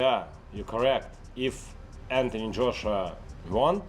Yeah, you're correct. If Anthony Joshua won,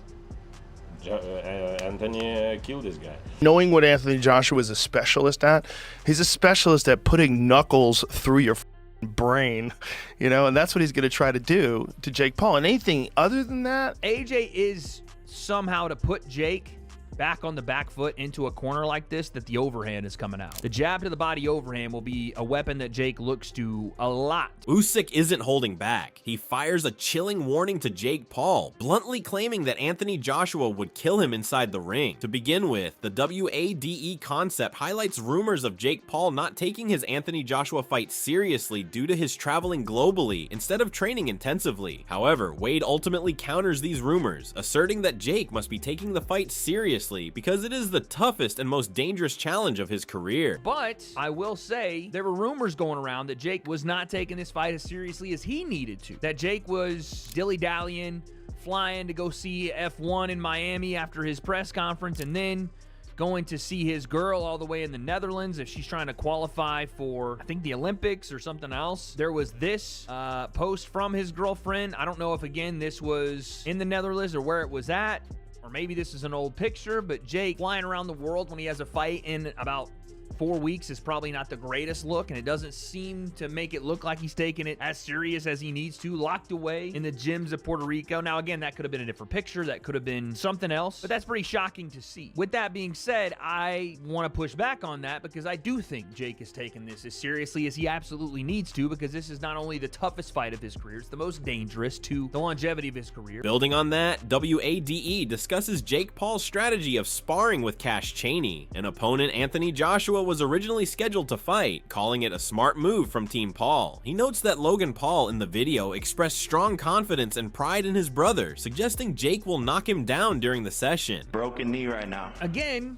Anthony killed this guy. Knowing what Anthony Joshua is a specialist at, he's a specialist at putting knuckles through your brain, and that's what he's going to try to do to Jake Paul. And anything other than that, AJ is somehow to put Jake back on the back foot into a corner like this, that the overhand is coming out. The jab to the body overhand will be a weapon that Jake looks to a lot. Usyk isn't holding back. He fires a chilling warning to Jake Paul, bluntly claiming that Anthony Joshua would kill him inside the ring. To begin with, the WADE concept highlights rumors of Jake Paul not taking his Anthony Joshua fight seriously due to his traveling globally instead of training intensively. However, Wade ultimately counters these rumors, asserting that Jake must be taking the fight seriously because it is the toughest and most dangerous challenge of his career. But I will say there were rumors going around that Jake was not taking this fight as seriously as he needed to. That Jake was dilly-dallying, flying to go see F1 in Miami after his press conference, and then going to see his girl all the way in the Netherlands if she's trying to qualify for, I think, the Olympics or something else. There was this post from his girlfriend. I don't know if, again, this was in the Netherlands or where it was at. Or maybe this is an old picture, but Jake flying around the world when he has a fight in about 4 weeks is probably not the greatest look, and it doesn't seem to make it look like he's taking it as serious as he needs to, locked away in the gyms of Puerto Rico. Now, again, that could have been a different picture. That could have been something else, but that's pretty shocking to see. With that being said, I want to push back on that because I do think Jake is taking this as seriously as he absolutely needs to, because this is not only the toughest fight of his career, it's the most dangerous to the longevity of his career. Building on that, WADE discusses Jake Paul's strategy of sparring with Cash Chaney, an opponent Anthony Joshua was originally scheduled to fight, calling it a smart move from Team Paul. He notes that Logan Paul in the video expressed strong confidence and pride in his brother, suggesting Jake will knock him down during the session. Broken knee right now. Again,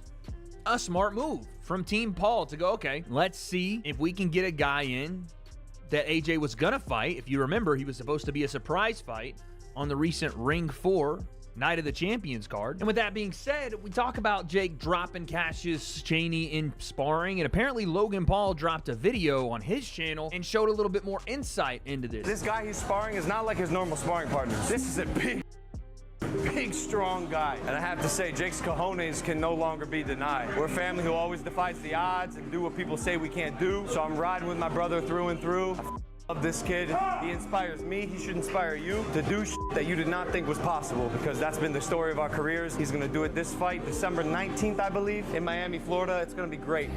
a smart move from Team Paul to go, okay, let's see if we can get a guy in that AJ was gonna fight. If you remember, he was supposed to be a surprise fight on the recent Ring 4 Night of the Champions card. And with that being said, we talk about Jake dropping Cassius Chaney in sparring, and apparently Logan Paul dropped a video on his channel and showed a little bit more insight into this. This guy he's sparring is not like his normal sparring partners. This is a big, strong guy. And I have to say, Jake's cojones can no longer be denied. We're a family who always defies the odds and do what people say we can't do. So I'm riding with my brother through and through. Of this kid, he inspires me. He should inspire you to do that you did not think was possible, because that's been the story of our careers. He's going to do it this fight, December 19th, I believe, in Miami, Florida. It's going to be great.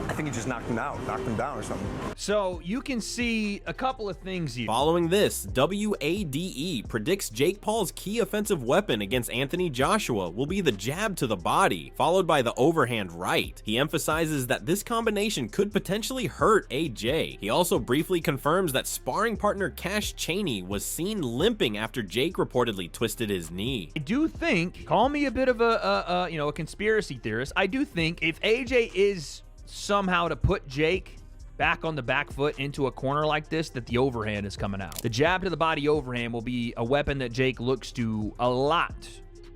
I think he just knocked him down or something. So you can see a couple of things here. Following this, WADE predicts Jake Paul's key offensive weapon against Anthony Joshua will be the jab to the body, followed by the overhand right. He emphasizes that this combination could potentially hurt AJ. He also briefly confirms that sparring partner Cash Chaney was seen limping after Jake reportedly twisted his knee. I do think, call me a bit of a conspiracy theorist, I do think if AJ is somehow to put Jake back on the back foot into a corner like this, that the overhand is coming out. The jab to the body overhand will be a weapon that Jake looks to a lot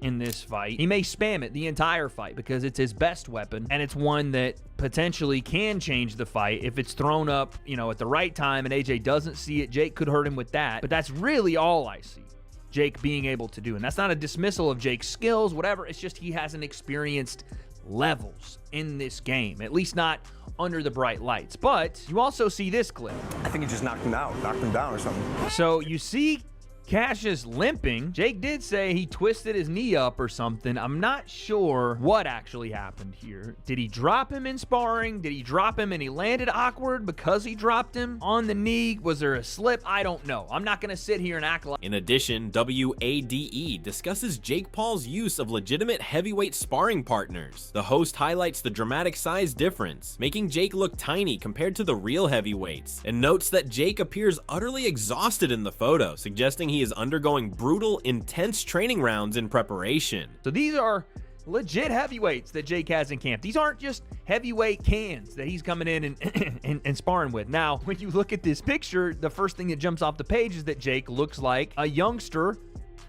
in this fight. He may spam it the entire fight because it's his best weapon, and it's one that potentially can change the fight if it's thrown up, at the right time and AJ doesn't see it. Jake could hurt him with that, but that's really all I see Jake being able to do. And that's not a dismissal of Jake's skills, whatever. It's just he hasn't experienced levels in this game, at least not under the bright lights. But you also see this clip. I think he just knocked him down or something. So you see Cassius limping. Jake did say he twisted his knee up or something. I'm not sure what actually happened here. Did he drop him in sparring? Did he drop him and he landed awkward because he dropped him on the knee? Was there a slip? I don't know. I'm not going to sit here and act like... In addition, WADE discusses Jake Paul's use of legitimate heavyweight sparring partners. The host highlights the dramatic size difference, making Jake look tiny compared to the real heavyweights, and notes that Jake appears utterly exhausted in the photo, suggesting he is undergoing brutal, intense training rounds in preparation. So these are legit heavyweights that Jake has in camp. These aren't just heavyweight cans that he's coming in and sparring with. Now, when you look at this picture, the first thing that jumps off the page is that Jake looks like a youngster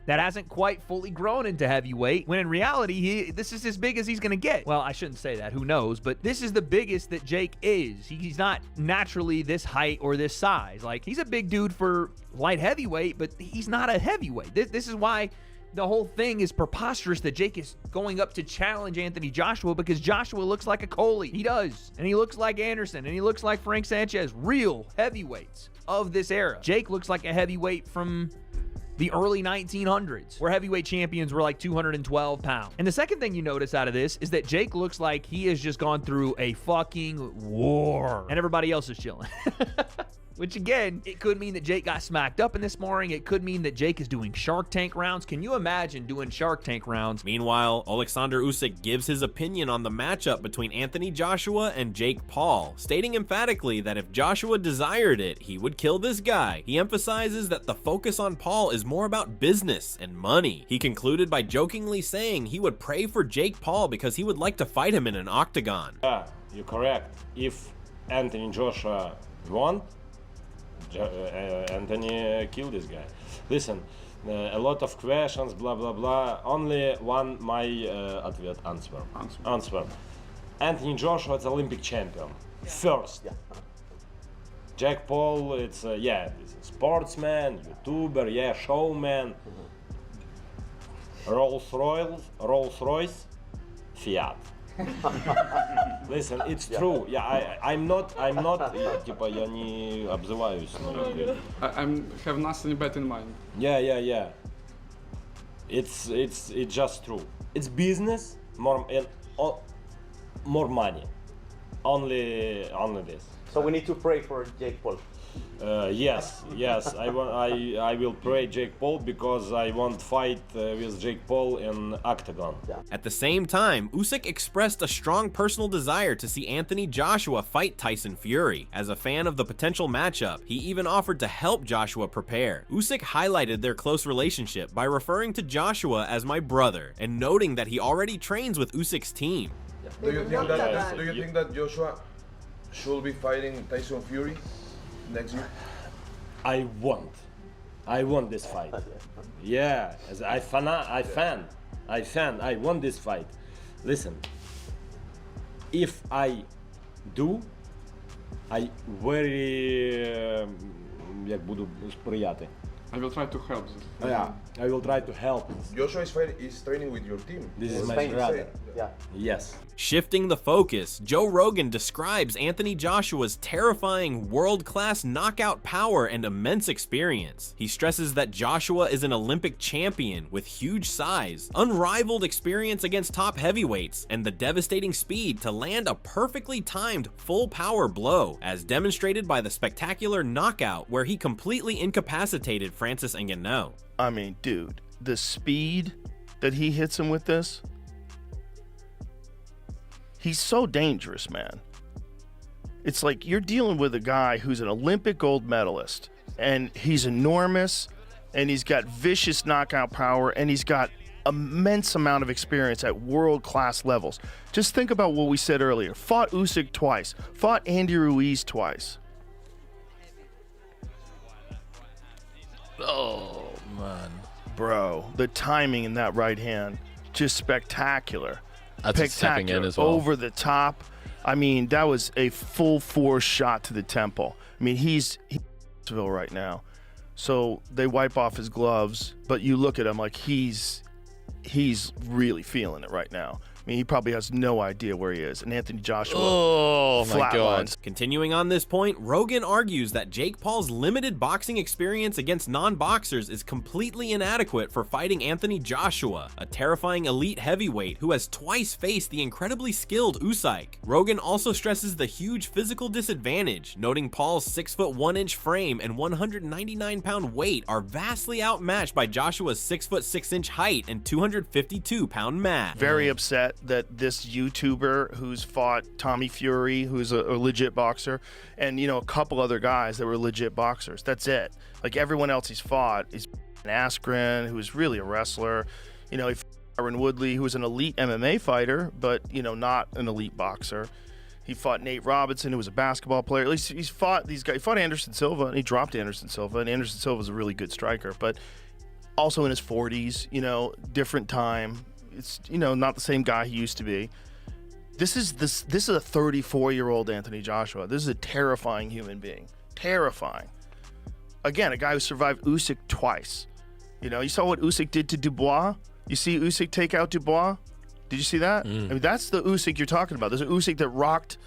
that hasn't quite fully grown into heavyweight, when in reality, this is as big as he's going to get. Well, I shouldn't say that. Who knows? But this is the biggest that Jake is. He's not naturally this height or this size. Like, he's a big dude for light heavyweight, but he's not a heavyweight. This is why the whole thing is preposterous that Jake is going up to challenge Anthony Joshua, because Joshua looks like a Coley. He does. And he looks like Anderson, and he looks like Frank Sanchez, real heavyweights of this era. Jake looks like a heavyweight from the early 1900s, where heavyweight champions were like 212 pounds. And the second thing you notice out of this is that Jake looks like he has just gone through a fucking war, and everybody else is chilling. Which, again, it could mean that Jake got smacked up in this sparring. It could mean that Jake is doing Shark Tank rounds. Can you imagine doing Shark Tank rounds? Meanwhile, Oleksandr Usyk gives his opinion on the matchup between Anthony Joshua and Jake Paul, stating emphatically that if Joshua desired it, he would kill this guy. He emphasizes that the focus on Paul is more about business and money. He concluded by jokingly saying he would pray for Jake Paul because he would like to fight him in an octagon. Yeah, you're correct. If Anthony Joshua won, Anthony killed this guy. Listen, a lot of questions, blah blah blah. Only one my answer. Anthony Joshua is Olympic champion. First. Jack Paul, it's it's a sportsman, YouTuber, showman. Rolls Royce, Fiat. Listen, it's true. Yeah, I'm not. Типа я не обзываюсь. I have nothing bad in mind. Yeah. It's just true. It's business, more money. Only this. So we need to pray for Jake Paul. Yes. I will pray Jake Paul because I want fight with Jake Paul in octagon. At the same time, Usyk expressed a strong personal desire to see Anthony Joshua fight Tyson Fury. As a fan of the potential matchup, he even offered to help Joshua prepare. Usyk highlighted their close relationship by referring to Joshua as my brother and noting that he already trains with Usyk's team. Do you think that Joshua should be fighting Tyson Fury next year? I want this fight. Yeah, as I want this fight. Listen, if I do, I very як буду сприяти. I will try to help this. Yeah, I will try to help. Joshua is training with your team. This is my Spain brother. Yeah. Yes. Shifting the focus, Joe Rogan describes Anthony Joshua's terrifying world-class knockout power and immense experience. He stresses that Joshua is an Olympic champion with huge size, unrivaled experience against top heavyweights, and the devastating speed to land a perfectly timed full power blow, as demonstrated by the spectacular knockout where he completely incapacitated Francis Ngannou. I mean, dude, the speed that he hits him with this, he's so dangerous, man. It's like you're dealing with a guy who's an Olympic gold medalist, and he's enormous, and he's got vicious knockout power, and he's got immense amount of experience at world-class levels. Just think about what we said earlier. Fought Usyk twice, fought Andy Ruiz twice. Oh, man. Bro, the timing in that right hand, just spectacular. That's stepping in as well. Over the top. I mean, that was a full force shot to the temple. I mean, he's right now. So they wipe off his gloves, but you look at him like he's really feeling it right now. I mean, he probably has no idea where he is. And Anthony Joshua, oh my God. Continuing on this point, Rogan argues that Jake Paul's limited boxing experience against non-boxers is completely inadequate for fighting Anthony Joshua, a terrifying elite heavyweight who has twice faced the incredibly skilled Usyk. Rogan also stresses the huge physical disadvantage, noting Paul's 6'1" frame and 199-pound weight are vastly outmatched by Joshua's 6'6" height and 252-pound mass. Very upset that this YouTuber who's fought Tommy Fury, who's a legit boxer, and a couple other guys that were legit boxers. That's it. Like everyone else he's fought is Askren, who's really a wrestler. He fought Aaron Woodley, who was an elite MMA fighter, but not an elite boxer. He fought Nate Robinson, who was a basketball player. At least he's fought these guys. He fought Anderson Silva, and he dropped Anderson Silva, and Anderson Silva's a really good striker. But also in his 40s, you know, different time. It's, you know, not the same guy he used to be. This is a 34-year-old Anthony Joshua. This is a terrifying human being. Terrifying. Again, a guy who survived Usyk twice. You know, you saw what Usyk did to Dubois? You see Usyk take out Dubois? Did you see that? I mean, that's the Usyk you're talking about. There's an Usyk that rocked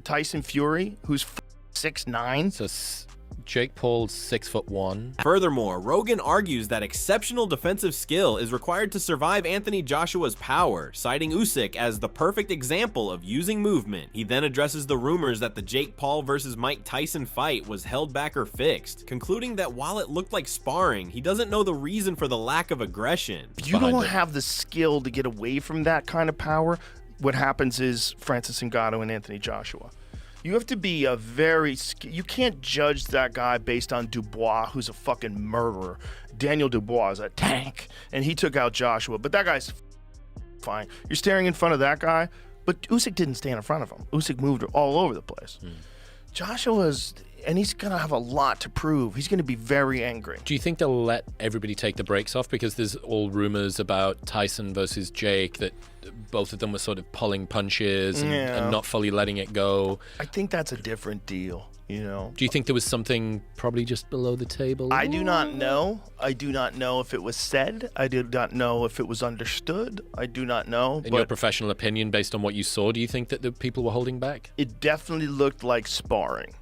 Tyson Fury, who's 6'9". So Jake Paul's 6'1". Furthermore, Rogan argues that exceptional defensive skill is required to survive Anthony Joshua's power, citing Usyk as the perfect example of using movement. He then addresses the rumors that the Jake Paul versus Mike Tyson fight was held back or fixed, concluding that while it looked like sparring, he doesn't know the reason for the lack of aggression. If you don't have the skill to get away from that kind of power, what happens is Francis Ngannou and Anthony Joshua. You have to be you can't judge that guy based on Dubois, who's a fucking murderer. Daniel Dubois is a tank, and he took out Joshua, but that guy's fine. You're staring in front of that guy, but Usyk didn't stand in front of him. Usyk moved all over the place. Joshua's, and he's going to have a lot to prove. He's going to be very angry. Do you think they'll let everybody take the brakes off? Because there's all rumors about Tyson versus Jake, that both of them were sort of pulling punches and not fully letting it go. I think that's a different deal, you know. Do you think there was something probably just below the table? I do not know. I do not know if it was said. I do not know if it was understood. I do not know. In your professional opinion, based on what you saw, do you think that the people were holding back? It definitely looked like sparring.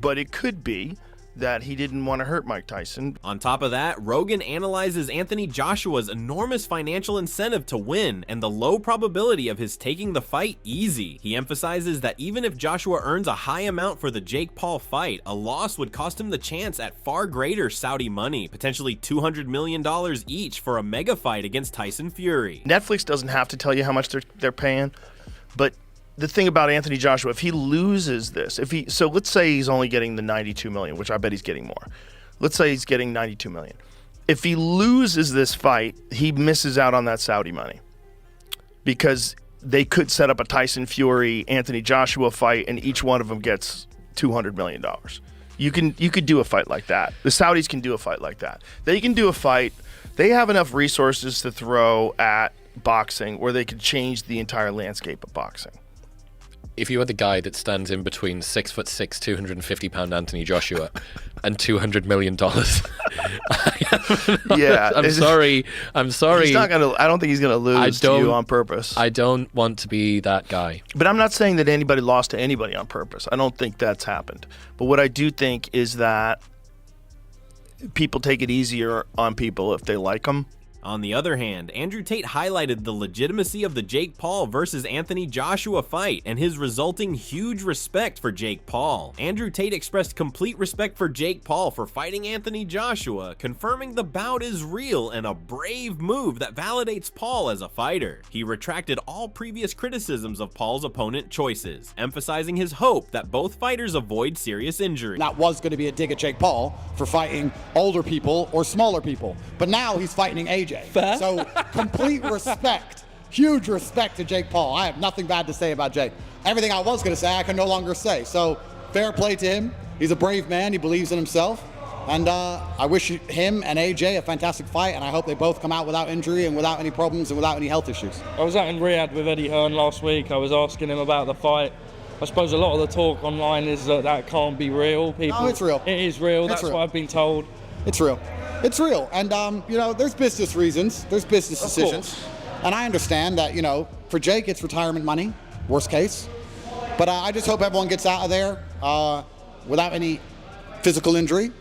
But it could be that he didn't want to hurt Mike Tyson. On top of that, Rogan analyzes Anthony Joshua's enormous financial incentive to win and the low probability of his taking the fight easy. He emphasizes that even if Joshua earns a high amount for the Jake Paul fight, a loss would cost him the chance at far greater Saudi money, potentially $200 million each for a mega fight against Tyson Fury. Netflix doesn't have to tell you how much they're paying, but the thing about Anthony Joshua, if he loses this, so let's say he's only getting the 92 million, which I bet he's getting more. Let's say he's getting 92 million. If he loses this fight, he misses out on that Saudi money, because they could set up a Tyson Fury, Anthony Joshua fight, and each one of them gets $200 million. You could do a fight like that. The Saudis can do a fight like that. They can do a fight. They have enough resources to throw at boxing where they could change the entire landscape of boxing. If you are the guy that stands in between 6'6", 250-pound Anthony Joshua and $200 million, yeah, I'm sorry. He's not gonna. I don't think he's gonna lose to you on purpose. I don't want to be that guy. But I'm not saying that anybody lost to anybody on purpose. I don't think that's happened. But what I do think is that people take it easier on people if they like them. On the other hand, Andrew Tate highlighted the legitimacy of the Jake Paul versus Anthony Joshua fight and his resulting huge respect for Jake Paul. Andrew Tate expressed complete respect for Jake Paul for fighting Anthony Joshua, confirming the bout is real and a brave move that validates Paul as a fighter. He retracted all previous criticisms of Paul's opponent choices, emphasizing his hope that both fighters avoid serious injury. That was going to be a dig at Jake Paul for fighting older people or smaller people, but now he's fighting AJ. Fair. So complete respect, huge respect to Jake Paul. I have nothing bad to say about Jake. Everything I was going to say, I can no longer say. So fair play to him. He's a brave man. He believes in himself. And I wish him and AJ a fantastic fight, and I hope they both come out without injury and without any problems and without any health issues. I was out in Riyadh with Eddie Hearn last week. I was asking him about the fight. I suppose a lot of the talk online is that can't be real. No, it's real. It is real. That's what I've been told. It's real. It's real. And, you know, there's business reasons. There's business decisions. And I understand that, you know, for Jake, it's retirement money, worst case. But I just hope everyone gets out of there without any physical injury.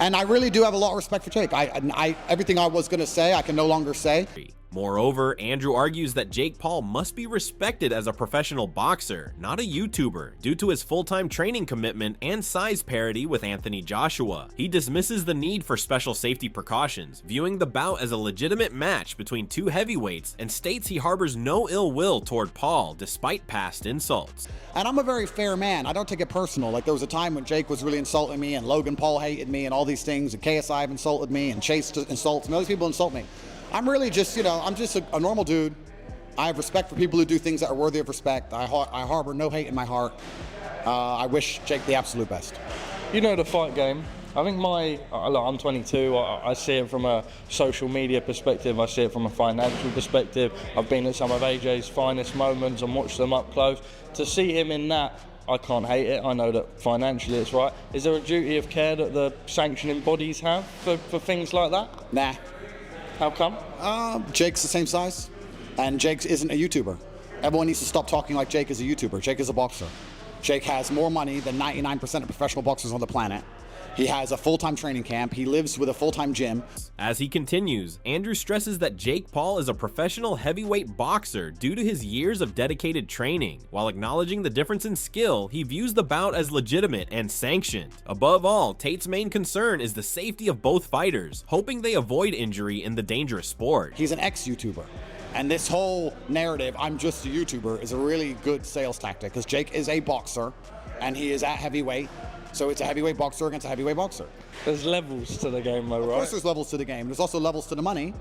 And I really do have a lot of respect for Jake. Everything I was going to say, I can no longer say. Moreover, Andrew argues that Jake Paul must be respected as a professional boxer, not a YouTuber, due to his full-time training commitment and size parity with Anthony Joshua. He dismisses the need for special safety precautions, viewing the bout as a legitimate match between two heavyweights, and states he harbors no ill will toward Paul despite past insults. And I'm a very fair man. I don't take it personal. Like, there was a time when Jake was really insulting me, and Logan Paul hated me, and all these things, and KSI insulted me, and Chase insults me. All these people insult me. I'm really just, you know, I'm just a normal dude. I have respect for people who do things that are worthy of respect. I harbor no hate in my heart. I wish Jake the absolute best. You know the fight game. I think I'm 22. I see it from a social media perspective. I see it from a financial perspective. I've been at some of AJ's finest moments and watched them up close. To see him in that, I can't hate it. I know that financially it's right. Is there a duty of care that the sanctioning bodies have for things like that? Nah. How come? Jake's the same size, and Jake isn't a YouTuber. Everyone needs to stop talking like Jake is a YouTuber. Jake is a boxer. Jake has more money than 99% of professional boxers on the planet. He has a full-time training camp. He lives with a full-time gym. As he continues, Andrew stresses that Jake Paul is a professional heavyweight boxer due to his years of dedicated training. While acknowledging the difference in skill, he views the bout as legitimate and sanctioned. Above all, Tate's main concern is the safety of both fighters, hoping they avoid injury in the dangerous sport. He's an ex-YouTuber. And this whole narrative, I'm just a YouTuber, is a really good sales tactic because Jake is a boxer and he is at heavyweight. So it's a heavyweight boxer against a heavyweight boxer. There's levels to the game, though, right? Of course there's levels to the game. There's also levels to the money.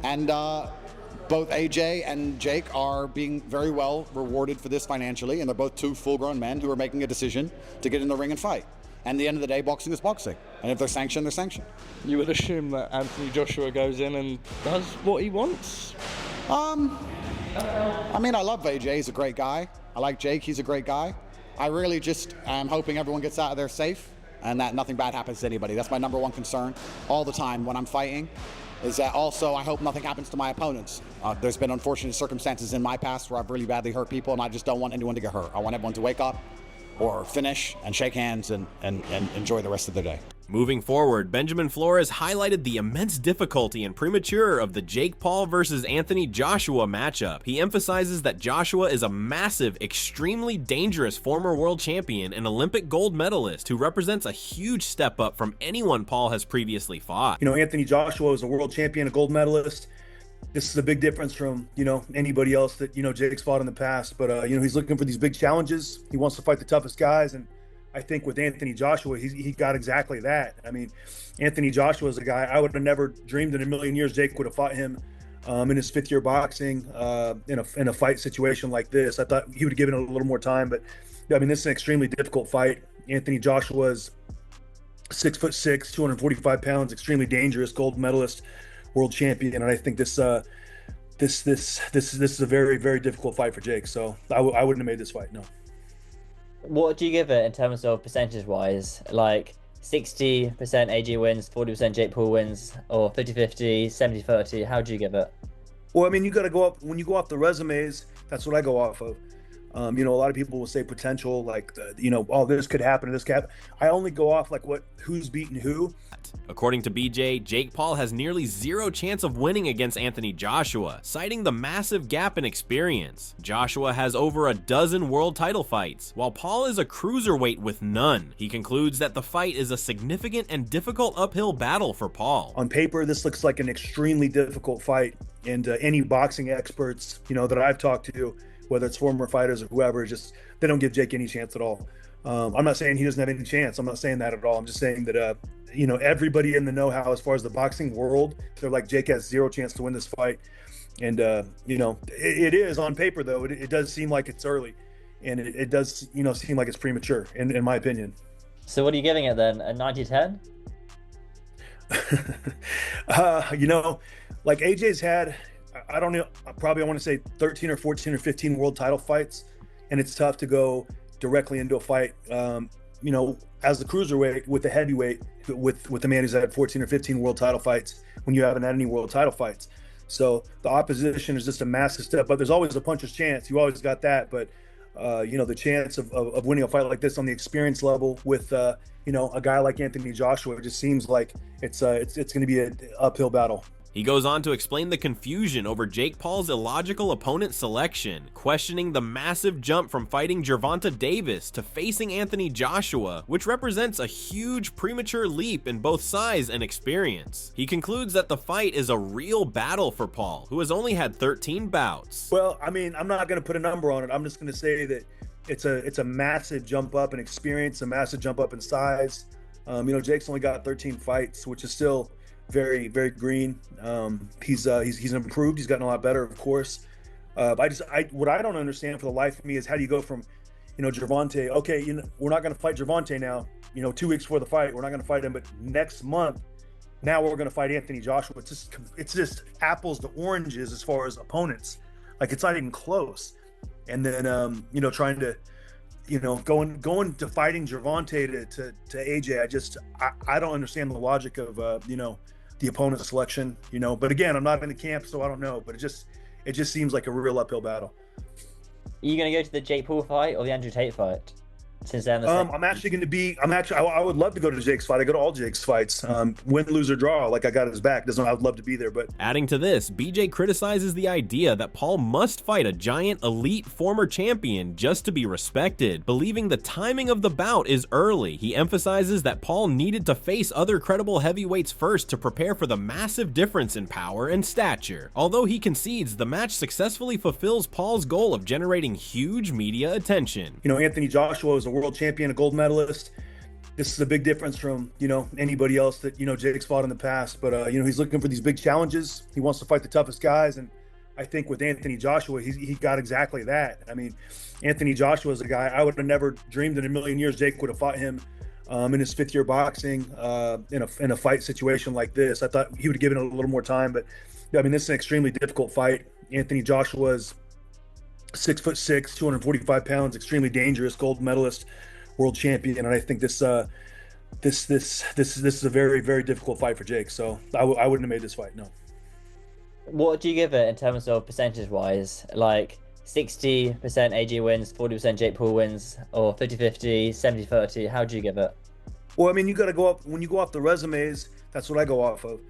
And both AJ and Jake are being very well rewarded for this financially, and they're both two full-grown men who are making a decision to get in the ring and fight. And at the end of the day, boxing is boxing. And if they're sanctioned, they're sanctioned. You would assume that Anthony Joshua goes in and does what he wants? I mean, I love AJ. He's a great guy. I like Jake. He's a great guy. I really just am hoping everyone gets out of there safe and that nothing bad happens to anybody. That's my number one concern all the time when I'm fighting, is that also I hope nothing happens to my opponents. There's been unfortunate circumstances in my past where I've really badly hurt people, and I just don't want anyone to get hurt. I want everyone to wake up or finish and shake hands and enjoy the rest of their day. Moving forward, Benjamin Flores highlighted the immense difficulty and premature of the Jake Paul versus Anthony Joshua matchup. He emphasizes that Joshua is a massive, extremely dangerous former world champion and Olympic gold medalist who represents a huge step up from anyone Paul has previously fought. You know, Anthony Joshua is a world champion, a gold medalist. This is a big difference from, you know, anybody else that, you know, Jake's fought in the past. But, you know, he's looking for these big challenges. He wants to fight the toughest guys. And I think with Anthony Joshua, he got exactly that. I mean, Anthony Joshua is a guy I would have never dreamed in a million years Jake would have fought him in his fifth year boxing in a fight situation like this. I thought he would have given it a little more time. But, I mean, this is an extremely difficult fight. Anthony Joshua is 6'6", 245 pounds, extremely dangerous, gold medalist, world champion, and I think this is a very, very difficult fight for Jake. So I wouldn't have made this fight. No. What do you give it in terms of percentage-wise? Like 60% AJ wins, 40% Jake Paul wins, or 50-50, 70-30? How do you give it? Well, I mean, you got to go up when you go off the resumes. That's what I go off of. You know, a lot of people will say potential, like, you know, oh, this could happen, this could happen. I only go off like who's beaten who. According to BJ, Jake Paul has nearly zero chance of winning against Anthony Joshua, citing the massive gap in experience. Joshua has over a dozen world title fights, while Paul is a cruiserweight with none. He concludes that the fight is a significant and difficult uphill battle for Paul. On paper, this looks like an extremely difficult fight, and any boxing experts, you know, that I've talked to, whether it's former fighters or whoever, just they don't give Jake any chance at all. I'm not saying he doesn't have any chance. I'm not saying that at all. I'm just saying that, you know, everybody in the know-how as far as the boxing world, they're like, Jake has zero chance to win this fight. And, you know, it is on paper, though. It does seem like it's early. And it does, you know, seem like it's premature, in my opinion. So what are you giving it then? A 90-10? You know, like AJ's had, I don't know, probably I want to say 13 or 14 or 15 world title fights, and it's tough to go directly into a fight, you know, as the cruiserweight with the heavyweight, with the man who's had 14 or 15 world title fights when you haven't had any world title fights. So the opposition is just a massive step, but there's always a puncher's chance. You always got that, but you know, the chance of winning a fight like this on the experience level with you know, a guy like Anthony Joshua, it just seems like it's going to be an uphill battle. He goes on to explain the confusion over Jake Paul's illogical opponent selection, questioning the massive jump from fighting Gervonta Davis to facing Anthony Joshua, which represents a huge premature leap in both size and experience. He concludes that the fight is a real battle for Paul, who has only had 13 bouts. Well, I mean, I'm not going to put a number on it. I'm just going to say that it's a massive jump up in experience, a massive jump up in size. You know, Jake's only got 13 fights, which is still very, very green. He's improved. He's gotten a lot better, of course. What I don't understand for the life of me is how do you go from, Gervonta, okay, we're not going to fight Gervonta now, 2 weeks before the fight, we're not going to fight him, but next month, now we're going to fight Anthony Joshua. It's just apples to oranges as far as opponents. Like, it's not even close. And then, trying to, going to fighting Gervonta to AJ, I don't understand the logic of, the opponent selection, but again, I'm not in the camp, so I don't know, but it just seems like a real uphill battle. Are you going to go to the Jake Paul fight or the Andrew Tate fight? Since they're I would love to go to Jake's fight. I go to all Jake's fights. Win, lose, or draw. Like, I got his back. I would love to be there. But adding to this, BJ criticizes the idea that Paul must fight a giant elite former champion just to be respected, believing the timing of the bout is early. He emphasizes that Paul needed to face other credible heavyweights first to prepare for the massive difference in power and stature. Although he concedes the match successfully fulfills Paul's goal of generating huge media attention. Anthony Joshua is a world champion, a gold medalist. This is a big difference from, anybody else that, Jake's fought in the past. But, he's looking for these big challenges. He wants to fight the toughest guys. And I think with Anthony Joshua, he got exactly that. I mean, Anthony Joshua is a guy I would have never dreamed in a million years Jake would have fought him in his 5th year boxing in a fight situation like this. I thought he would have given it a little more time. But, this is an extremely difficult fight. Anthony Joshua's 6'6", 245 pounds, extremely dangerous, gold medalist, world champion, and I think this is a very, very difficult fight for Jake. So I wouldn't have made this fight. No. What do you give it in terms of percentage wise? Like 60% AJ wins, 40% Jake Paul wins, or 50-50, 70-30? How do you give it? Well, you got to go up when you go off the resumes. That's what I go off of.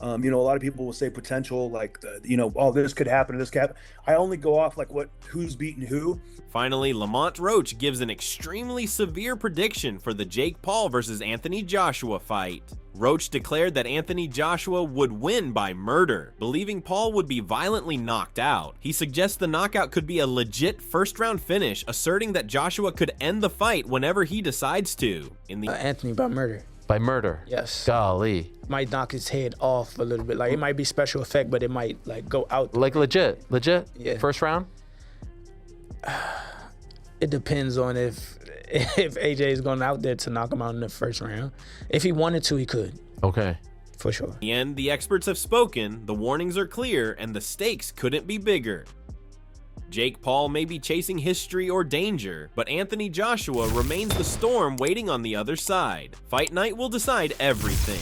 A lot of people will say potential, like, oh, this could happen, this could happen. I only go off like who's beating who. Finally, Lamont Roach gives an extremely severe prediction for the Jake Paul versus Anthony Joshua fight. Roach declared that Anthony Joshua would win by murder, believing Paul would be violently knocked out. He suggests the knockout could be a legit first-round finish, asserting that Joshua could end the fight whenever he decides to. Anthony by murder. By murder? Yes. Golly. Might knock his head off a little bit. Like, it might be special effect, but it might, go out. Like, legit? Yeah. First round? It depends on if AJ is going out there to knock him out in the first round. If he wanted to, he could. Okay. For sure. In the end, the experts have spoken, the warnings are clear, and the stakes couldn't be bigger. Jake Paul may be chasing history or danger, but Anthony Joshua remains the storm waiting on the other side. Fight night will decide everything.